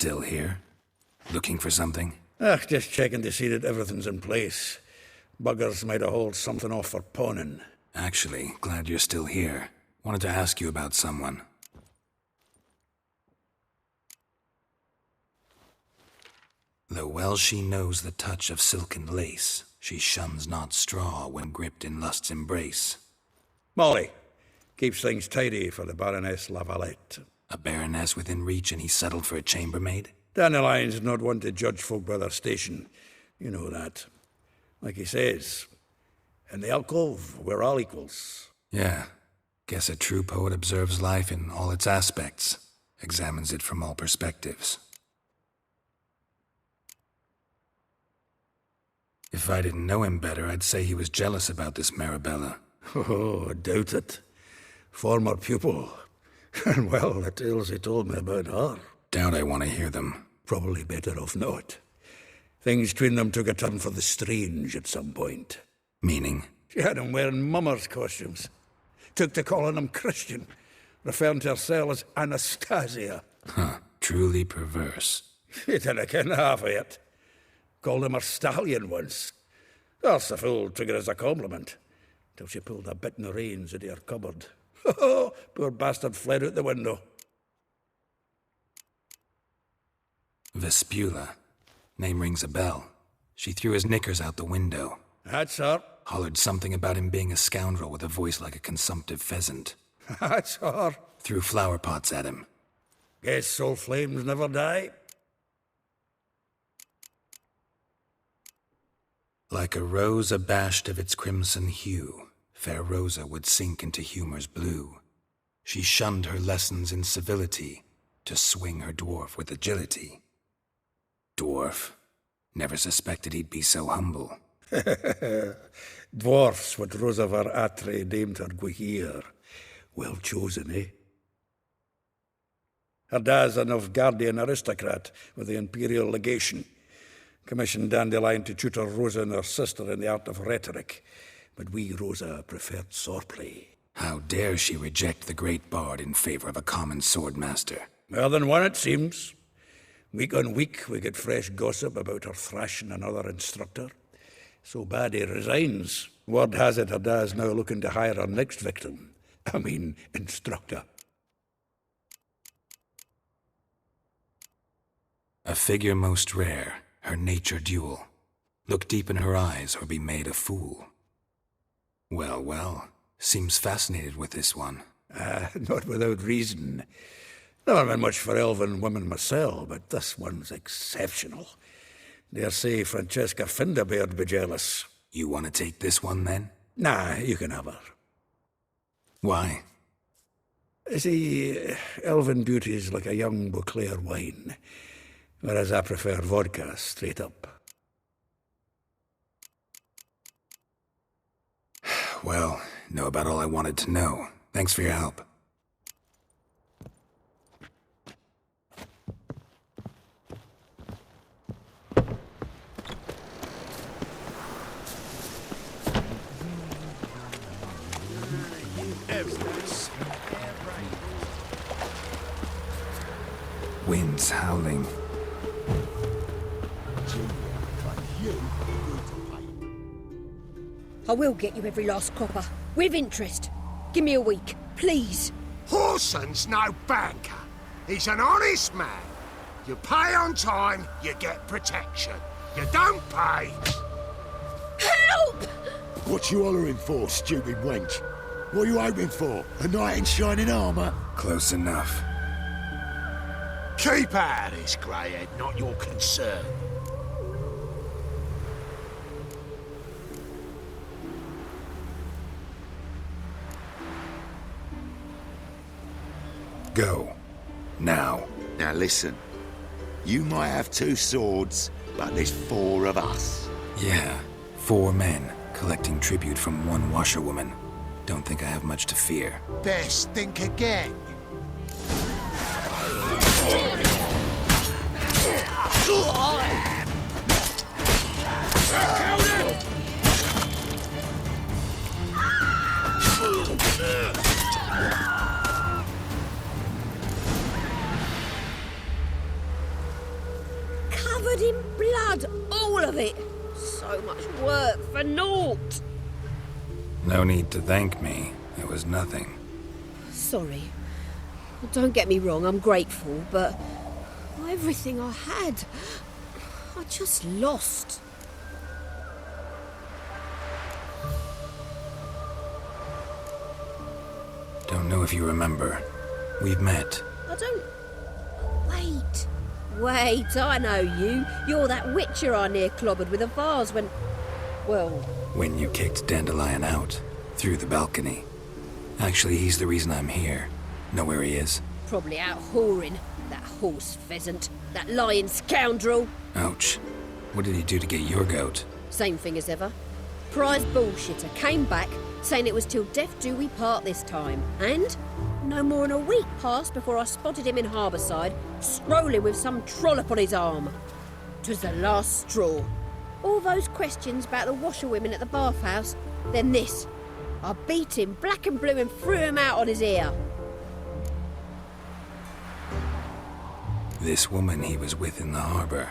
Still here? Looking for something? Just checking to see that everything's in place. Buggers might have hauled something off for pawning. Actually, glad you're still here. Wanted to ask you about someone. Though well she knows the touch of silken lace, she shuns not straw when gripped in lust's embrace. Molly. Keeps things tidy for the Baroness Lavalette. A baroness within reach and he settled for a chambermaid? Dandelion's not one to judge folk by their station. You know that. Like he says, in the alcove, we're all equals. Yeah. Guess a true poet observes life in all its aspects, examines it from all perspectives. If I didn't know him better, I'd say he was jealous about this Marabella. Oh, I doubt it. Former pupil. And well, the tales he told me about her. Doubt I want to hear them. Probably better off not. Things between them took a turn for the strange at some point. Meaning? She had him wearing mummers' costumes. Took to calling him Christian, referring to herself as Anastasia. Huh, truly perverse. He didn't ken half of it. Called him her stallion once. That's the fool took it as a compliment, till she pulled a bit in the reins into her cupboard. Oh, poor bastard fled out the window. Vespula. Name rings a bell. She threw his knickers out the window. That's her. Hollered something about him being a scoundrel with a voice like a consumptive pheasant. That's her. Threw flower pots at him. Guess soul flames never die. Like a rose abashed of its crimson hue, fair Rosa would sink into humor's blue. She shunned her lessons in civility, to swing her dwarf with agility. Dwarf. Never suspected he'd be so humble. Dwarfs what Rosavar Atre named her Guihir. Well chosen, eh? Her dad's a Novgardian aristocrat with the Imperial Legation. Commissioned Dandelion to tutor Rosa and her sister in the art of rhetoric, but we, Rosa, preferred swordplay. How dare she reject the great bard in favor of a common swordmaster? More than one, it seems. Week on week, we get fresh gossip about her thrashing another instructor. So bad he resigns. Word has it her dad's now looking to hire her next victim. I mean, instructor. A figure most rare, her nature dual. Look deep in her eyes or be made a fool. Well, well, seems fascinated with this one. Not without reason. Never been much for elven women myself, but this one's exceptional. Dare say Francesca Finderbeard be jealous. You want to take this one, then? Nah, you can have her. Why? See, elven beauty's like a young Beauclair wine, whereas I prefer vodka straight up. Well, know about all I wanted to know. Thanks for your help. Winds howling. I will get you every last copper, with interest. Give me a week, please. Horson's no banker. He's an honest man. You pay on time, you get protection. You don't pay. Help! What you hollering for, stupid wench? What are you hoping for? A knight in shining armour? Close enough. Keep out of this, greyhead, not your concern. Go. Now. Now listen. You might have two swords, but there's four of us. Yeah, 4 men, collecting tribute from one washerwoman. Don't think I have much to fear. Best think again. blood, all of it. So much work for naught. No need to thank me. It was nothing. Sorry. Well, don't get me wrong, I'm grateful, but everything I had, I just lost. Don't know if you remember. We've met. I don't... Wait, I know you. You're that witcher I near clobbered with a vase when... Well... When you kicked Dandelion out. Through the balcony. Actually, he's the reason I'm here. Know where he is? Probably out whoring. That horse pheasant. That lying scoundrel. Ouch. What did he do to get your goat? Same thing as ever. Prize bullshitter came back, saying it was till death do we part this time. And no more than a week passed before I spotted him in Harbourside, strolling with some trollop on his arm. 'Twas the last straw. All those questions about the washerwomen at the bathhouse, then this. I beat him black and blue and threw him out on his ear. This woman he was with in the harbour.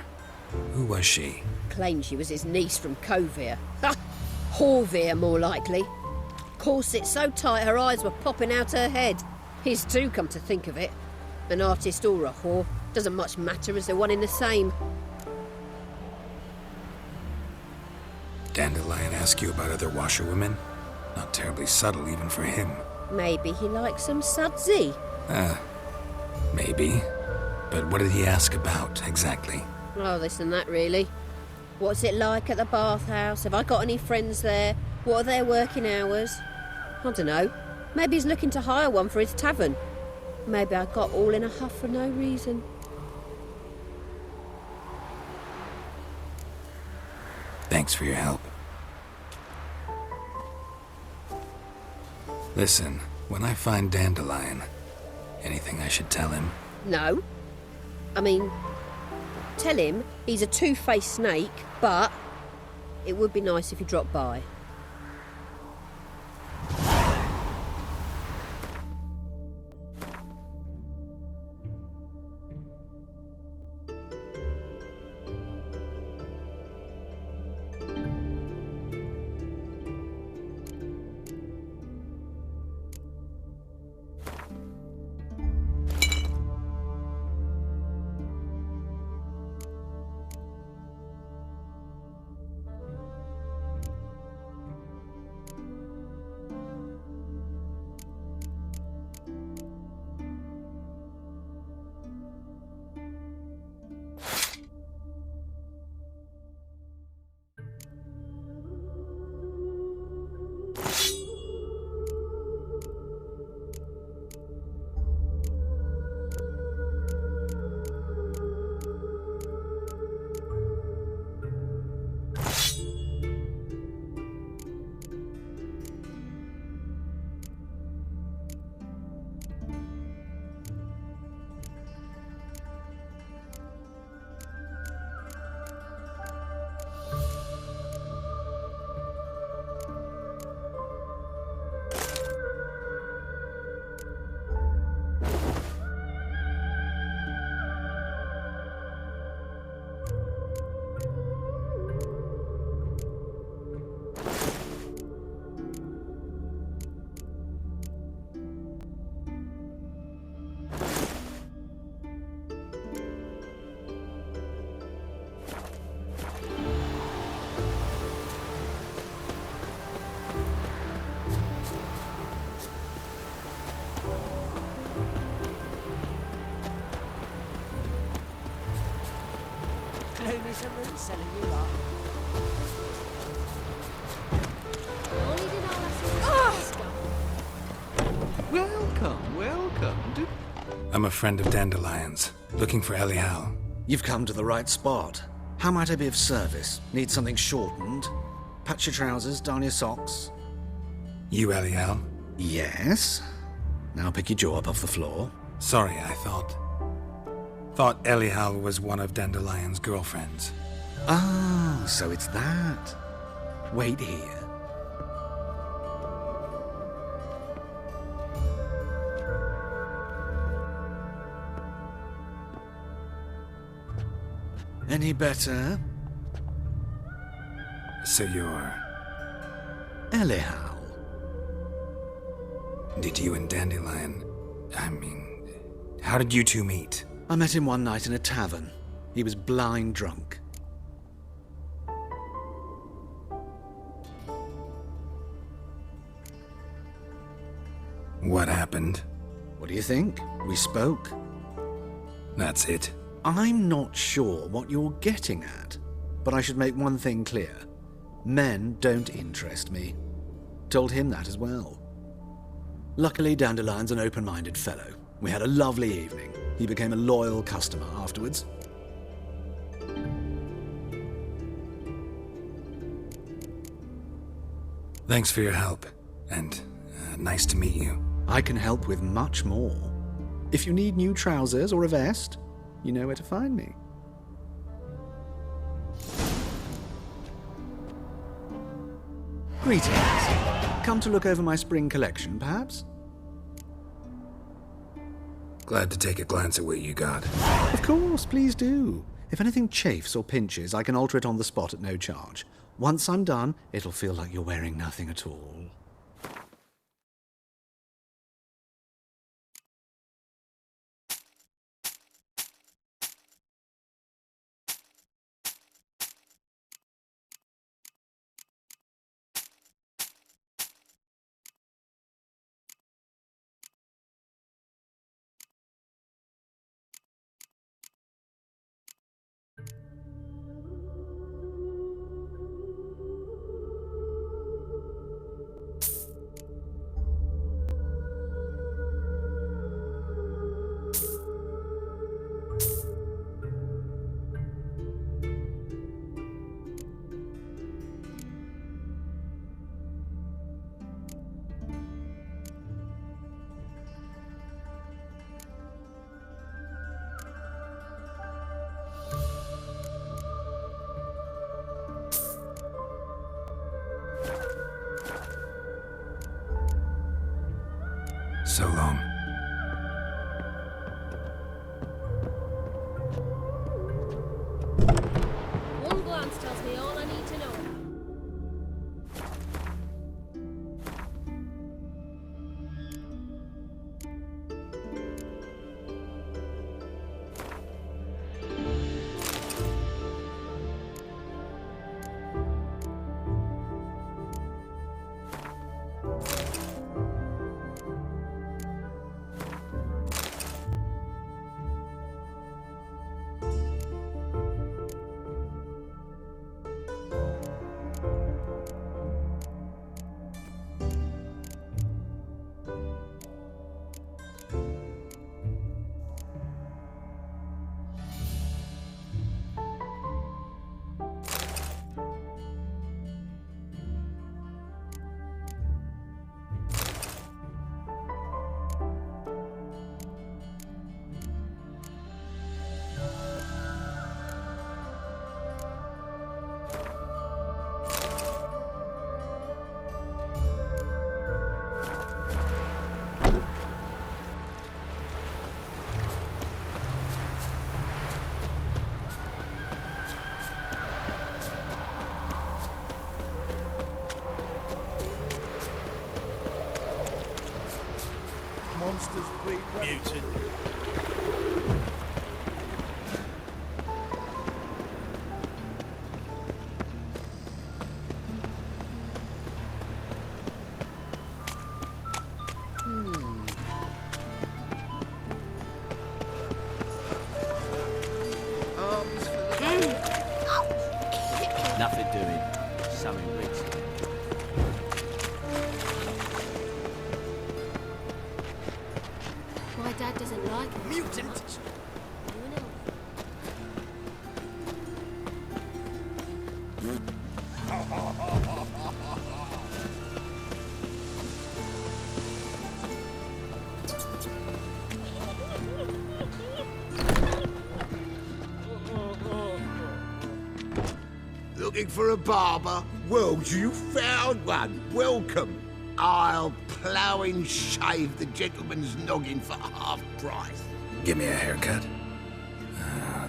Who was she? Claimed she was his niece from Covere. Ha! Horvere, more likely. Corset so tight her eyes were popping out her head. His too, come to think of it. An artist or a whore. Doesn't much matter as they're one in the same. Dandelion ask you about other washerwomen? Not terribly subtle even for him. Maybe he likes some sudsy. Maybe. But what did he ask about, exactly? Oh, this and that, really. What's it like at the bathhouse? Have I got any friends there? What are their working hours? I don't know. Maybe he's looking to hire one for his tavern. Maybe I got all in a huff for no reason. Thanks for your help. Listen, when I find Dandelion, anything I should tell him? No. I mean, tell him he's a two-faced snake, but it would be nice if he dropped by. Clueless and root selling you are. Only did all Welcome, welcome. I'm a friend of Dandelion's, looking for Elial. You've come to the right spot. How might I be of service? Need something shortened? Patch your trousers, darn your socks? You Elial? Yes. Now pick your jaw up off the floor. Sorry, I thought Elial was one of Dandelion's girlfriends. Ah, so it's that. Wait here. Any better? So you're... Elihow. Did you and Dandelion... how did you two meet? I met him one night in a tavern. He was blind drunk. What happened? What do you think? We spoke. That's it. I'm not sure what you're getting at, but I should make one thing clear. Men don't interest me. Told him that as well. Luckily, Dandelion's an open-minded fellow. We had a lovely evening. He became a loyal customer afterwards. Thanks for your help, and nice to meet you. I can help with much more. If you need new trousers or a vest, you know where to find me. Greetings. Come to look over my spring collection, perhaps? Glad to take a glance at what you got. Of course, please do. If anything chafes or pinches, I can alter it on the spot at no charge. Once I'm done, it'll feel like you're wearing nothing at all. So long. One glance tells me all I need to know. Monsters breed mutant. Nothing doing. Something reads. My dad doesn't like it. Mutant! You know. Looking for a barber? Well, you found one. Welcome. I'll plough and shave the gentleman's noggin for half price. Give me a haircut.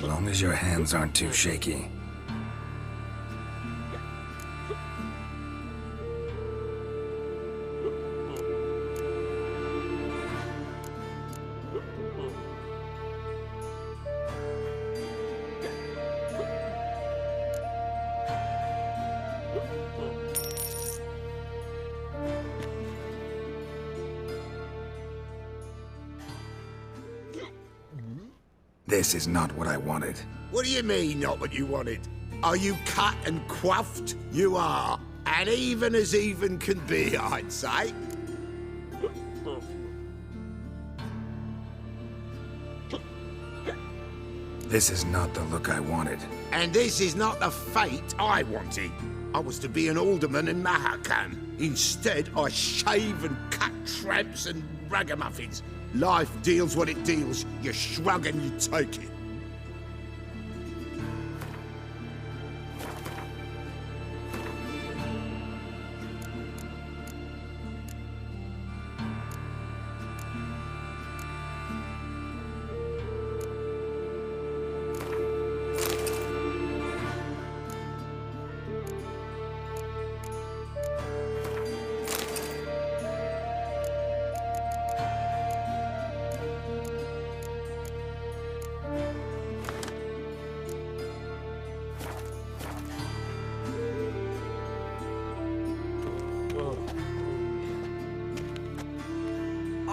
long as your hands aren't too shaky. This is not what I wanted. What do you mean, not what you wanted? Are you cut and quaffed? You are. And even as even can be, I'd say. This is not the look I wanted. And this is not the fate I wanted. I was to be an alderman in Mahakam. Instead, I shave and cut tramps and ragamuffins. Life deals what it deals. You shrug and you take it.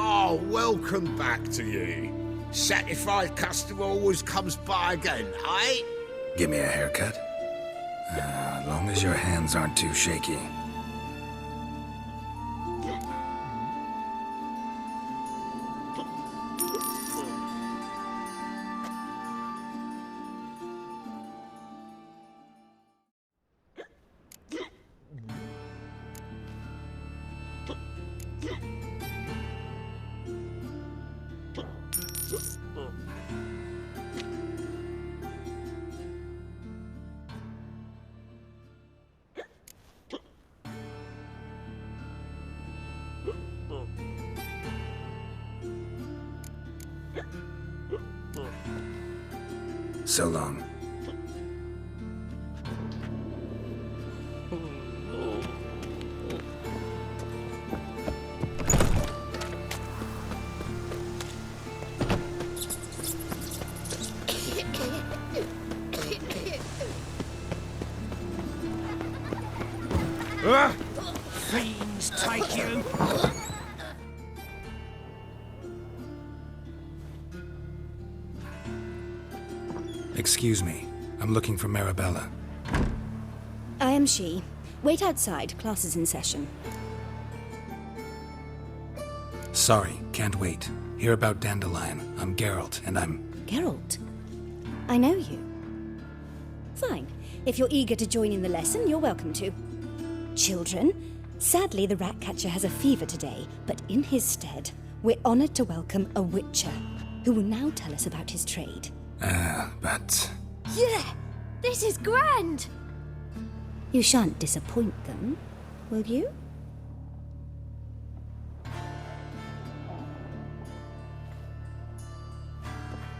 Oh, welcome back to you. Satisfied customer always comes by again, eh? Give me a haircut. As long as your hands aren't too shaky. So long. Fiends take you! Excuse me. I'm looking for Marabella. I am she. Wait outside. Class is in session. Sorry, can't wait. Hear about Dandelion. I'm Geralt, and I'm... Geralt? I know you. Fine. If you're eager to join in the lesson, you're welcome to. Children, sadly the Ratcatcher has a fever today, but in his stead, we're honored to welcome a Witcher, who will now tell us about his trade. But... Yeah! This is grand! You shan't disappoint them, will you?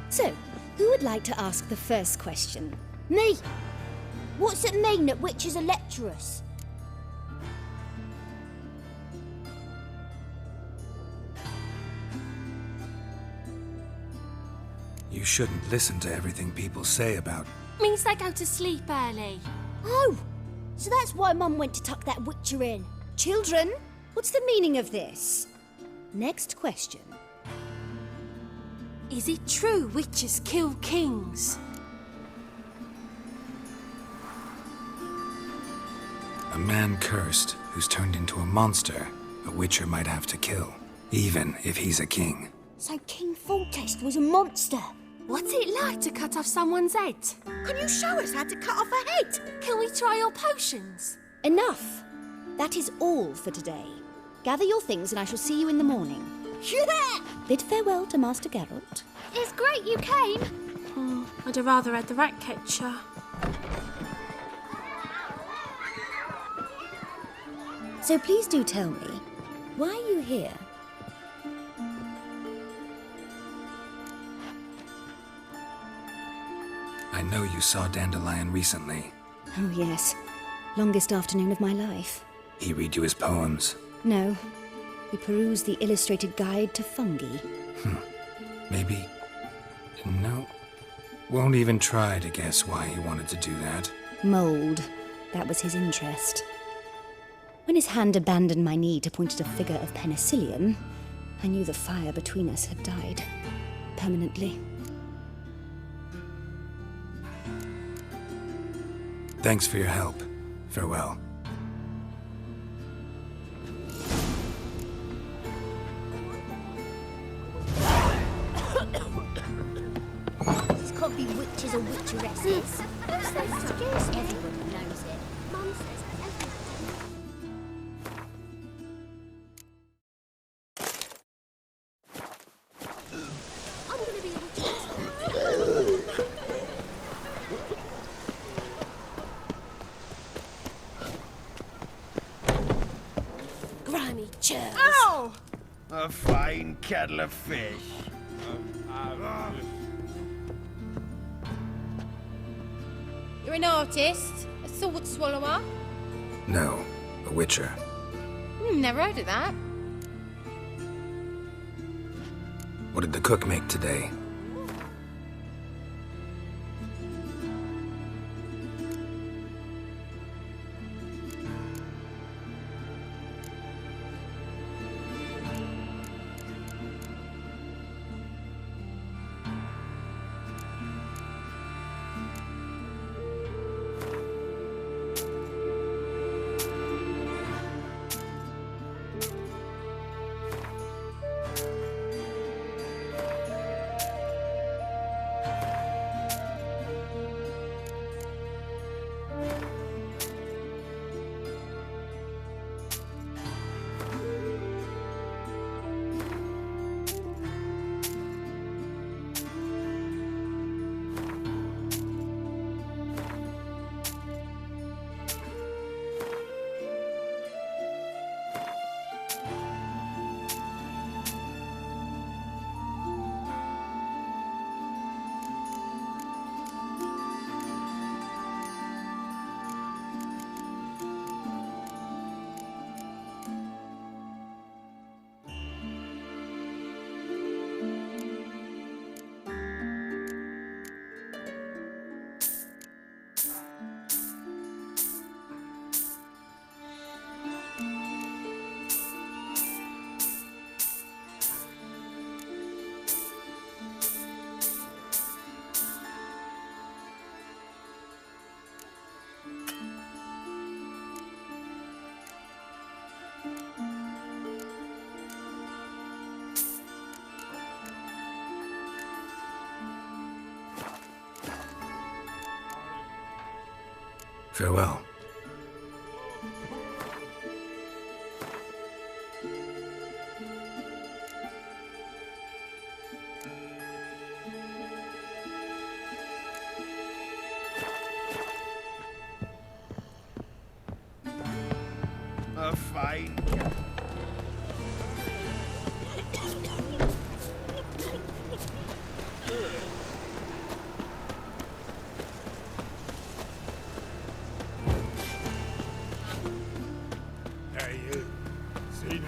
So, who would like to ask the first question? Me! What's it mean that witches are lecturers? You shouldn't listen to everything people say about... Means they go to sleep early. Oh! So that's why Mum went to tuck that Witcher in. Children, what's the meaning of this? Next question. Is it true witches kill kings? A man cursed who's turned into a monster, a Witcher might have to kill, even if he's a king. So King Foltest was a monster. What's it like to cut off someone's head? Can you show us how to cut off a head? Can we try your potions? Enough! That is all for today. Gather your things and I shall see you in the morning. Yeah! Bid farewell to Master Geralt. It's great you came. I'd have rather had the Ratcatcher. So please do tell me, why are you here? know you saw Dandelion recently. Oh, yes. Longest afternoon of my life. He read you his poems. No. We perused the illustrated guide to fungi. Maybe... No. Won't even try to guess why he wanted to do that. Mold. That was his interest. When his hand abandoned my knee to point at a figure of penicillium, I knew the fire between us had died. Permanently. Thanks for your help. Farewell. These can't be witches or witcheresses. Who says so? Everybody knows it. Mum says I'm gonna be a witcheress. Grimy churls. Ow! A fine kettle of fish. You're an artist? A sword swallower? No, a witcher. Never heard of that. What did the cook make today? Farewell. A fine. Hey, you. Seen it?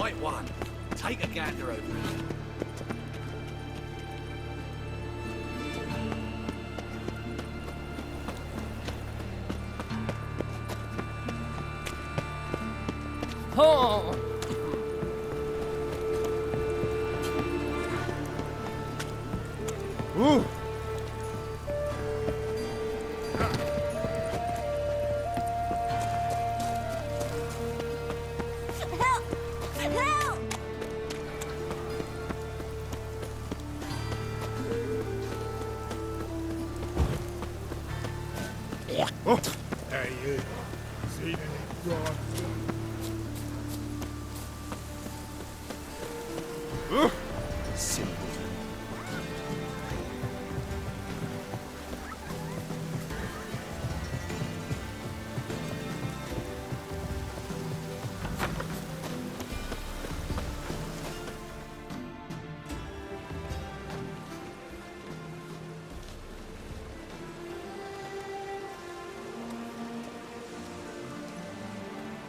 right one. Take a gander over here. Oh! Ooh! Help! Help! Oh! Hey, you. Seen any gone? Simple.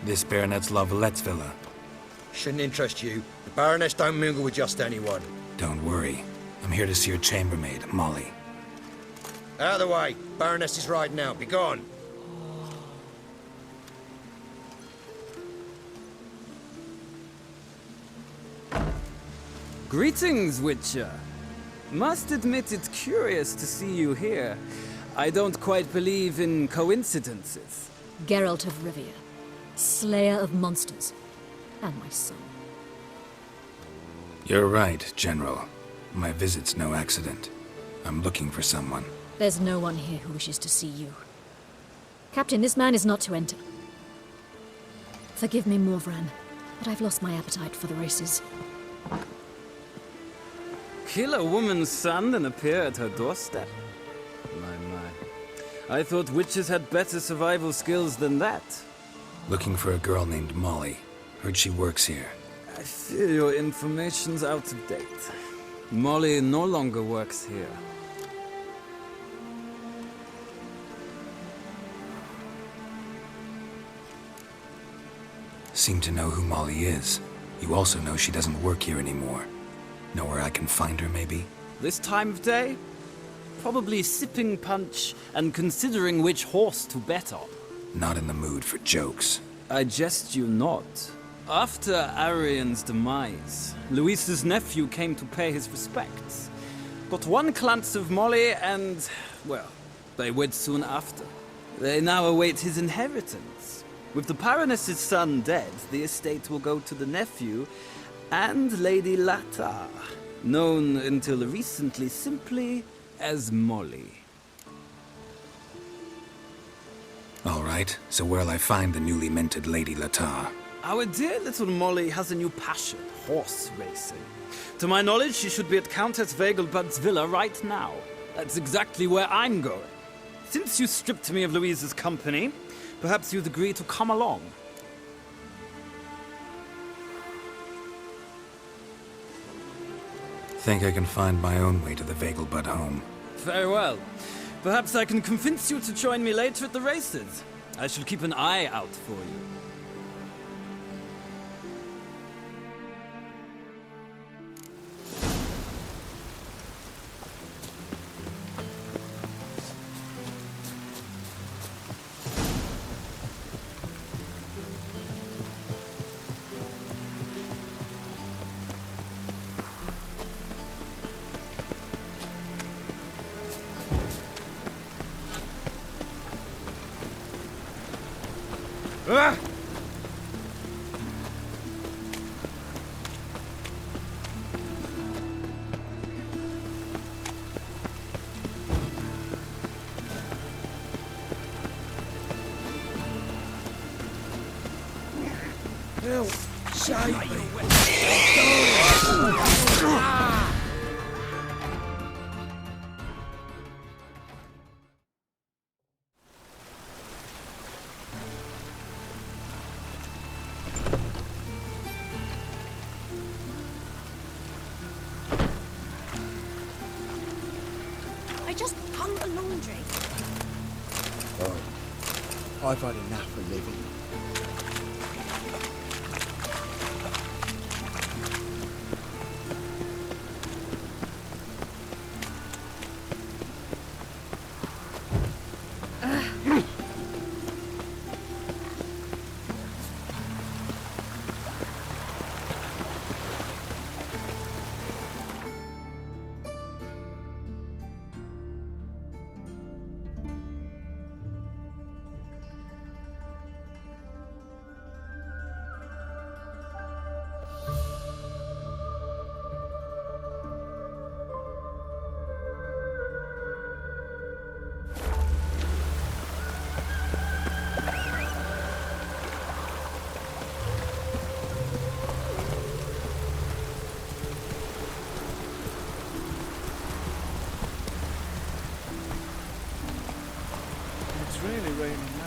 This Baronet's Lavalettes villa. Shouldn't interest you. The Baroness don't mingle with just anyone. Don't worry. I'm here to see your chambermaid, Molly. Out of the way. Baroness is riding out. Be gone. Greetings, Witcher. Must admit it's curious to see you here. I don't quite believe in coincidences. Geralt of Rivia, slayer of monsters, and my son. You're right, General. My visit's no accident. I'm looking for someone. There's no one here who wishes to see you. Captain, this man is not to enter. Forgive me, Morvran, but I've lost my appetite for the races. Kill a woman's son and appear at her doorstep? My. I thought witches had better survival skills than that. Looking for a girl named Molly. Heard she works here. I fear your information's out of date. Molly no longer works here. Seem to know who Molly is. You also know she doesn't work here anymore. Know where I can find her, maybe? This time of day? Probably sipping punch and considering which horse to bet on. Not in the mood for jokes. I jest you not. After Arian's demise, Luis's nephew came to pay his respects. Got one glance of Molly and, well, they wed soon after. They now await his inheritance. With the Baroness's son dead, the estate will go to the nephew and Lady Latar, known until recently simply as Molly. All right, so where'll I find the newly minted Lady Latar? Our dear little Molly has a new passion, horse racing. To my knowledge, she should be at Countess Vegelbud's villa right now. That's exactly where I'm going. Since you stripped me of Louise's company, perhaps you'd agree to come along. Think I can find my own way to the Vegelbud home. Very well. Perhaps I can convince you to join me later at the races. I shall keep an eye out for you. Ah! Help! Save me! I just hung the laundry. Oh, I've had enough of living.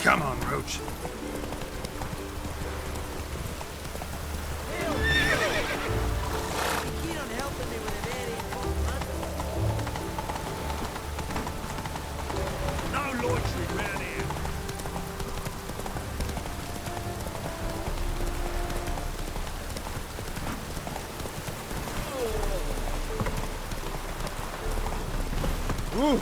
Come on, Roach. No loitering round here. Ooh.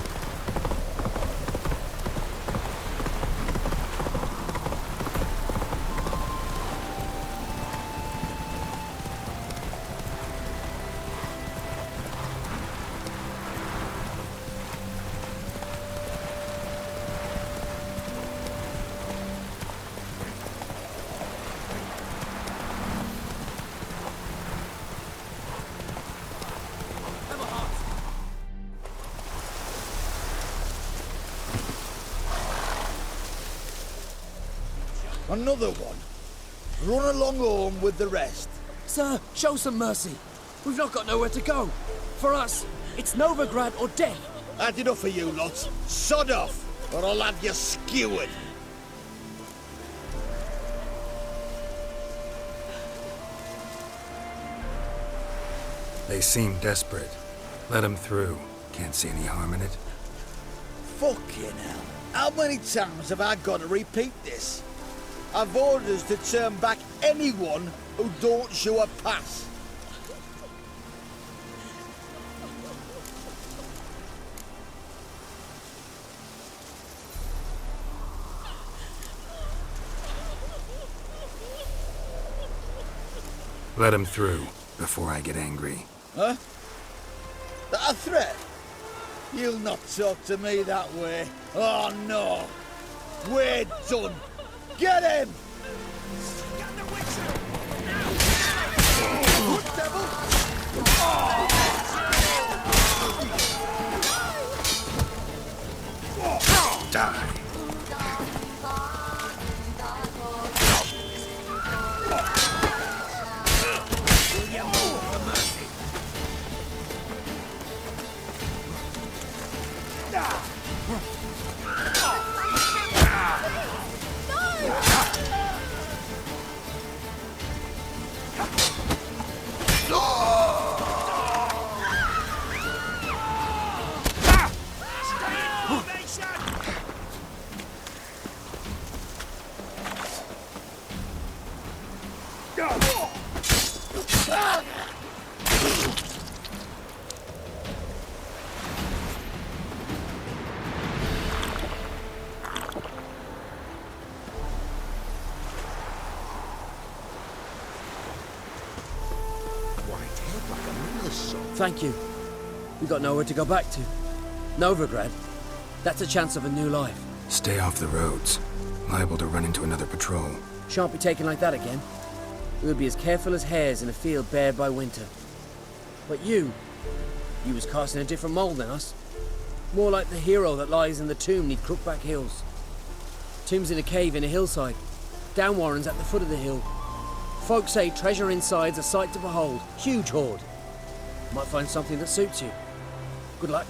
Another one. Run along home with the rest. Sir, show some mercy. We've not got nowhere to go. For us, it's Novigrad or death. Had enough of you lots. Sod off, or I'll have you skewered. They seem desperate. Let them through. Can't see any harm in it. Fucking hell. How many times have I got to repeat this? I've orders to turn back anyone who don't show a pass. Let him through before I get angry. Huh? That a threat? You'll not talk to me that way. Oh no! We're done! Get him! Die. Thank you. We got nowhere to go back to. Novigrad. That's a chance of a new life. Stay off the roads. Liable to run into another patrol. Shan't be taken like that again. We'll be as careful as hares in a field bared by winter. But you was cast in a different mould than us. More like the hero that lies in the tomb neath Crookback Hills. Tomb's in a cave in a hillside. Downwarren's at the foot of the hill. Folks say treasure inside's a sight to behold. Huge hoard. Might find something that suits you. Good luck.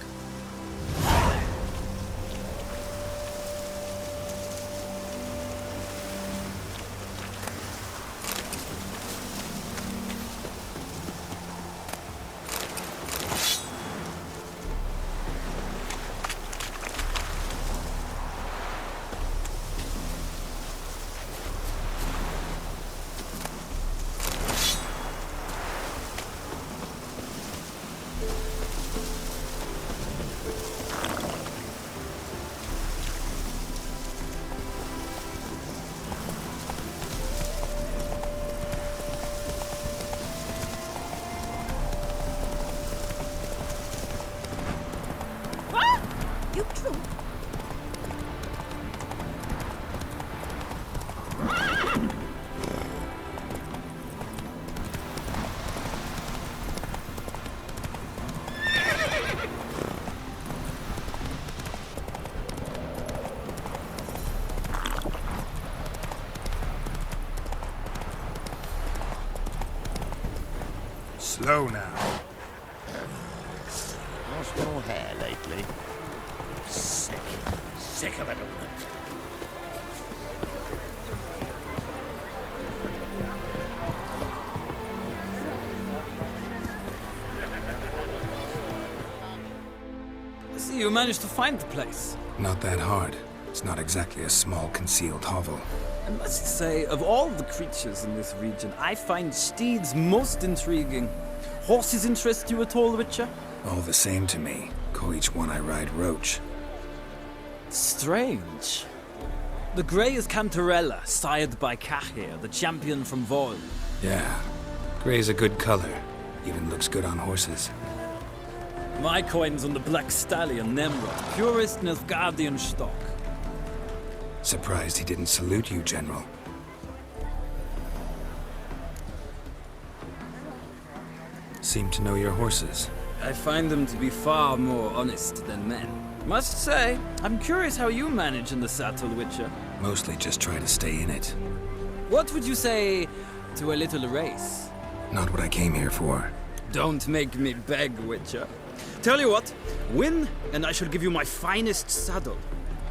Slow now. Lost more hair lately. Sick. Sick of it all. you managed to find the place. Not that hard. It's not exactly a small concealed hovel. I must say, of all the creatures in this region, I find steeds most intriguing. Horses interest you at all, Witcher? All the same to me. Call each one I ride Roach. Strange. The grey is Cantarella, sired by Cahir, the champion from Vol. Yeah. Grey's a good color. Even looks good on horses. My coin's on the Black Stallion, Nemrod, purest Nilfgaardian stock. Surprised he didn't salute you, General. Seem to know your horses. I find them to be far more honest than men. Must say, I'm curious how you manage in the saddle, Witcher. Mostly just try to stay in it. What would you say to a little race? Not what I came here for. Don't make me beg, Witcher. Tell you what, win, and I shall give you my finest saddle.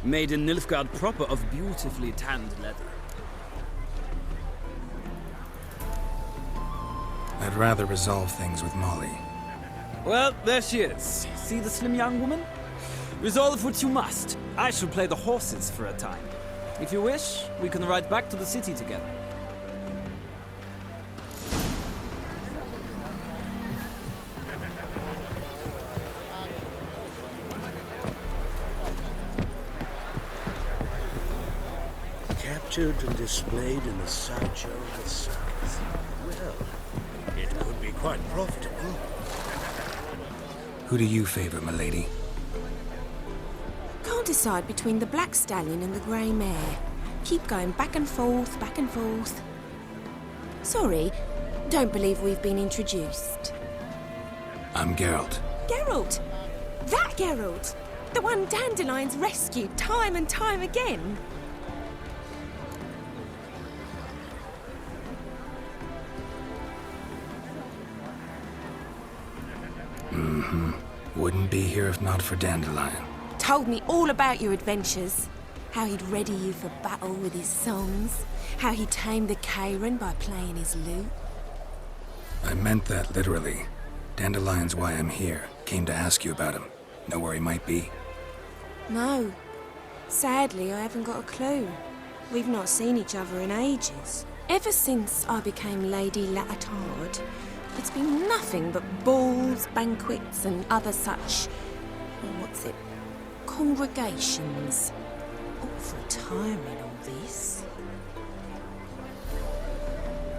Made in Nilfgaard proper of beautifully tanned leather. I'd rather resolve things with Molly. Well, there she is. See the slim young woman? Resolve what you must. I shall play the horses for a time. If you wish, we can ride back to the city together. Captured and displayed in the sideshow of the South. Well, it could be quite profitable. Who do you favor, milady? Can't decide between the Black Stallion and the Grey Mare. Keep going back and forth, back and forth. Sorry, don't believe we've been introduced. I'm Geralt. Geralt! That Geralt! The one Dandelion's rescued time and time again. Wouldn't be here if not for Dandelion. Told me all about your adventures. How he'd ready you for battle with his songs. How he tamed the Kairan by playing his lute. I meant that literally. Dandelion's why I'm here. Came to ask you about him. Know where he might be? No. Sadly, I haven't got a clue. We've not seen each other in ages. Ever since I became Lady Latard, it's been nothing but balls, banquets, and other such... congregations. Awful tiring, all this.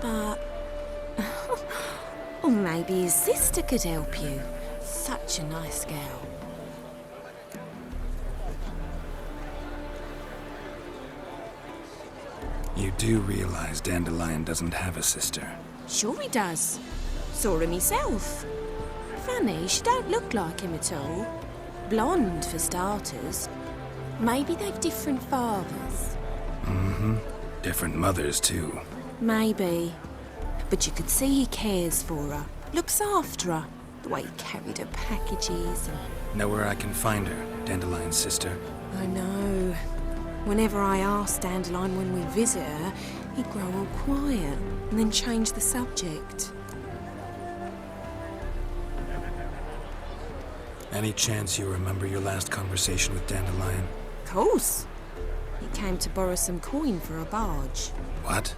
But... or maybe his sister could help you. Such a nice girl. You do realize Dandelion doesn't have a sister? Sure he does. Saw him myself. Funny, she don't look like him at all. Blonde, for starters. Maybe they've different fathers. Different mothers, too. Maybe. But you could see he cares for her. Looks after her. The way he carried her packages and... Know where I can find her, Dandelion's sister? I know. Whenever I asked Dandelion when we visit her, he'd grow all quiet and then change the subject. Any chance you remember your last conversation with Dandelion? Of course. He came to borrow some coin for a barge. What?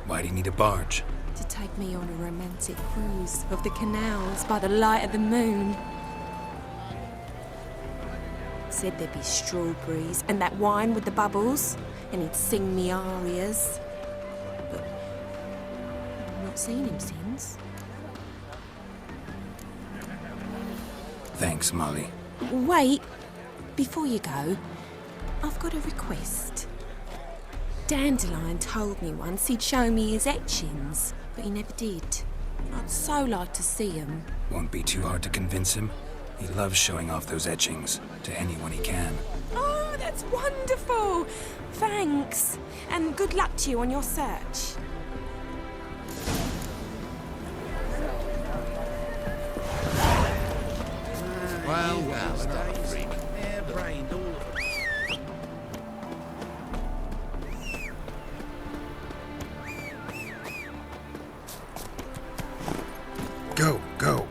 Why do you need a barge? To take me on a romantic cruise of the canals by the light of the moon. Said there'd be strawberries and that wine with the bubbles, and he'd sing me arias. But I've not seen him since. Thanks, Molly. Wait, before you go, I've got a request. Dandelion told me once he'd show me his etchings, but he never did. I'd so like to see them. Won't be too hard to convince him. He loves showing off those etchings to anyone he can. Oh, that's wonderful! Thanks, and good luck to you on your search. Well, another freak. Hair-brained, all of them. Go, go.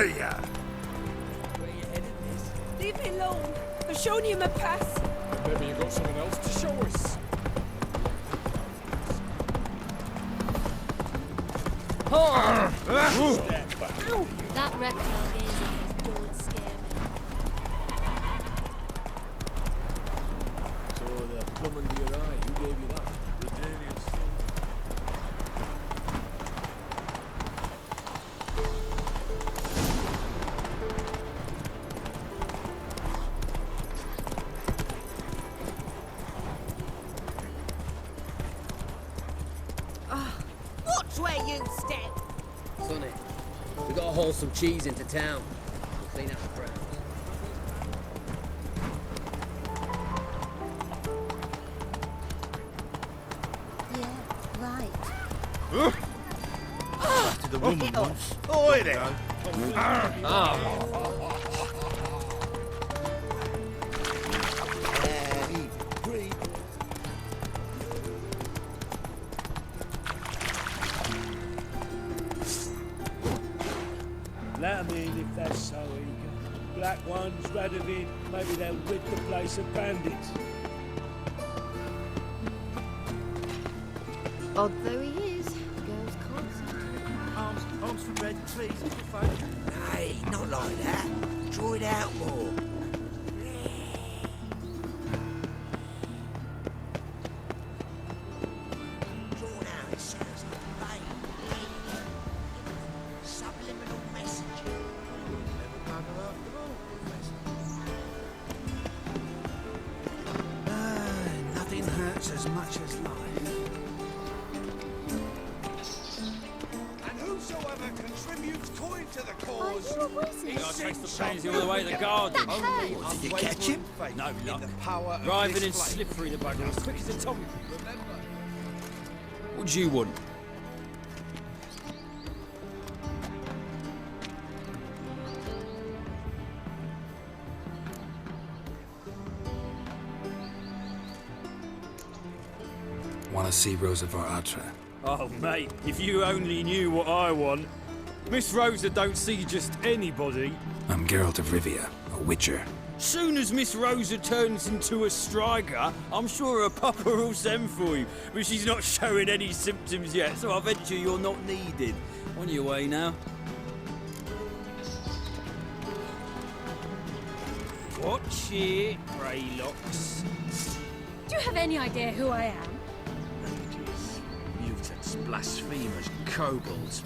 Hiya! Where you headed, miss? Leave me alone. I've shown you my pass. Maybe you got someone else to show us. That reptile gazing don't scare me. So the plum under your eye, who gave you that? The Daniels. Watch where you step. Sonny, we gotta haul some cheese into town. Clean up the grounds. Yeah, right. To the woman once. Oi there! Let 'em in if they're so eager. Black ones, Radovid, maybe they'll rid the place of bandits. Odd though he is, girls can't see. Arms for bread, please, little folk. Hey, not like that. Draw it out more. Drawn out, it sounds like rain. Subliminal message. Nothing hurts as much as life. And whosoever contributes coin to the cause. You gotta trace the pansy all the way to the garden. Did you catch him? No luck. Power of Driving this in flame. slippery the bugger, as quick as a tommy. What do you want? Want to see Rosa var Atra? Oh, mate, if you only knew what I want. Miss Rosa don't see just anybody. I'm Geralt of Rivia, a witcher. Soon as Miss Rosa turns into a striker, I'm sure her papa will send for you. But she's not showing any symptoms yet, so I venture you're not needed. On your way now. Watch it, Greylocks. Do you have any idea who I am? Mages, mutants, blasphemers, kobolds.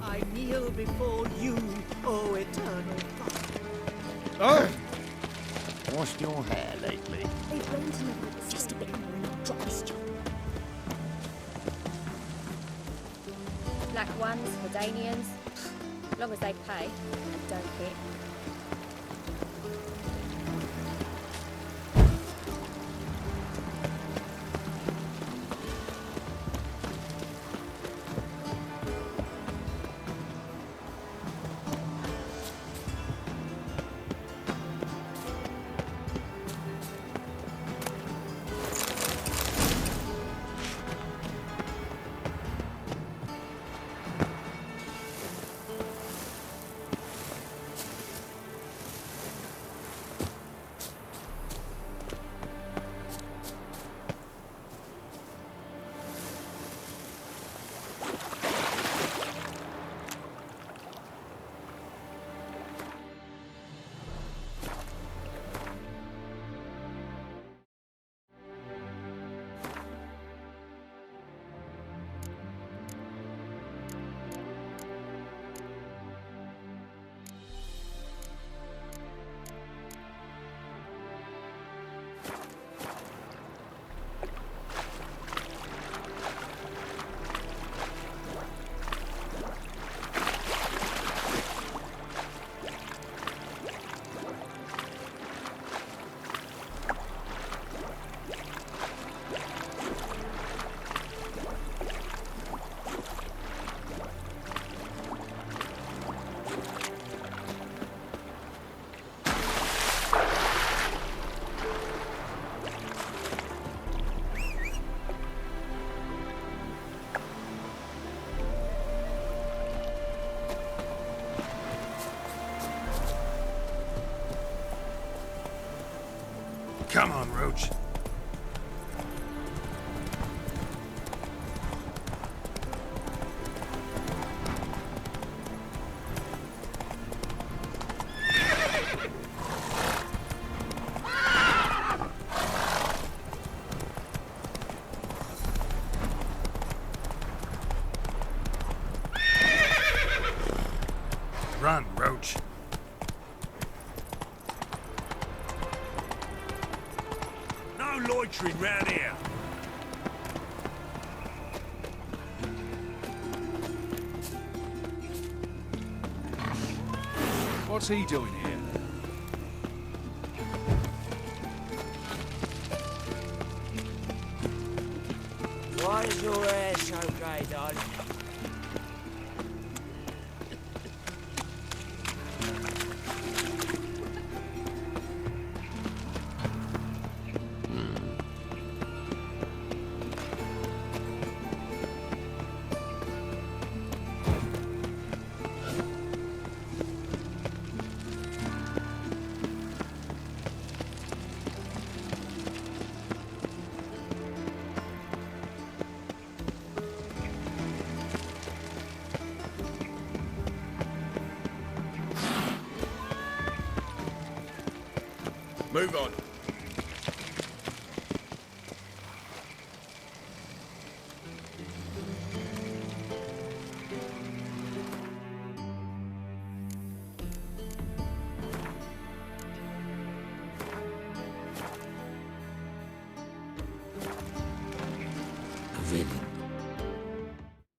I kneel before you, O eternal God. Oh! Washed your hair lately? They've learned to live with just a bit more and not drop this job. Black ones, Redanians, as long as they pay and don't hit. Come on, Roach. Run, Roach. No loitering round here. What's he doing here? Why is your hair so grey, darling? Move on. A village.